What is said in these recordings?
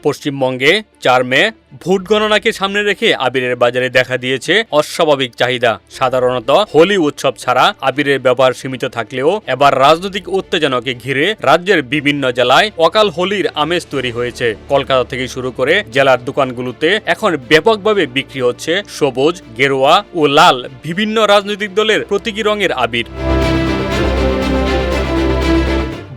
পশ্চিমবঙ্গে ৪ মে ভোট গণনাকে সামনে রেখে আবিরের বাজারে দেখা দিয়েছে অস্বাভাবিক চাহিদা। সাধারণত হোলি উৎসব ছাড়া আবিরের ব্যবহার সীমিত থাকলেও এবার রাজনৈতিক উত্তেজনাকে ঘিরে রাজ্যের বিভিন্ন জেলায় অকাল হোলির আমেজ তৈরি হয়েছে। কলকাতা থেকে শুরু করে জেলার দোকানগুলোতে এখন ব্যাপকভাবে বিক্রি হচ্ছে সবুজ, গেরুয়া ও লাল বিভিন্ন রাজনৈতিক দলের প্রতীকী রঙের আবির।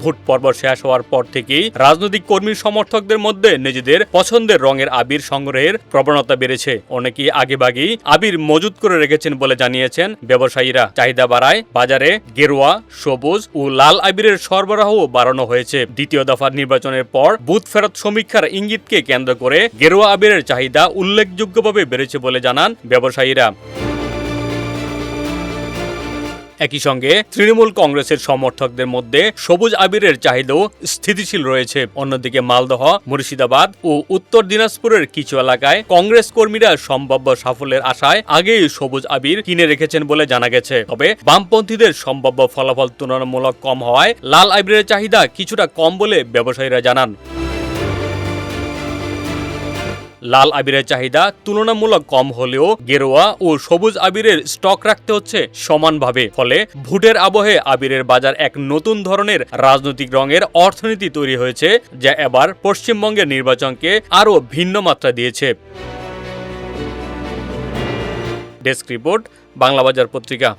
ভোট পর্ব শেষ হওয়ার পর থেকেই রাজনৈতিক কর্মী সমর্থকদের মধ্যে নিজেদের পছন্দের রঙের আবির সংগ্রহের প্রবণতা বেড়েছে। অনেকেই আগেভাগেই আবির মজুত করে রেখেছেন বলে জানিয়েছেন ব্যবসায়ীরা। চাহিদা বাড়ায় বাজারে গেরুয়া, সবুজ ও লাল আবিরের সরবরাহ বাড়ানো হয়েছে। দ্বিতীয় দফার নির্বাচনের পর বুথ ফেরত সমীক্ষার ইঙ্গিতকে কেন্দ্র করে গেরুয়া আবিরের চাহিদা উল্লেখযোগ্যভাবে বেড়েছে বলে জানান ব্যবসায়ীরা। একই সঙ্গে তৃণমূল কংগ্রেসের সমর্থকদের মধ্যে সবুজ আবিরের চাহিদাও স্থিতিশীল রয়েছে। অন্যদিকে মালদহ, মুর্শিদাবাদ ও উত্তর দিনাজপুরের কিছু এলাকায় কংগ্রেস কর্মীরা সম্ভাব্য সাফল্যের আশায় আগেই সবুজ আবির কিনে রেখেছেন বলে জানা গেছে। তবে বামপন্থীদের সম্ভাব্য ফলাফল তুলনামূলক কম হওয়ায় লাল আবিরের চাহিদা কিছুটা কম বলে ব্যবসায়ীরা জানান। লাল আবিরের চাহিদা তুলনামূলক কম হলেও গেরুয়া ও সবুজ আবিরের স্টক রাখতে হচ্ছে সমানভাবে। ফলে ভোটের আবহে আবিরের বাজার এক নতুন ধরনের রাজনৈতিক রঙের অর্থনীতি তৈরি হয়েছে, যা এবার পশ্চিমবঙ্গের নির্বাচনকে আরও ভিন্ন মাত্রা দিয়েছে। ডেস্ক রিপোর্ট, বাংলা বাজার পত্রিকা।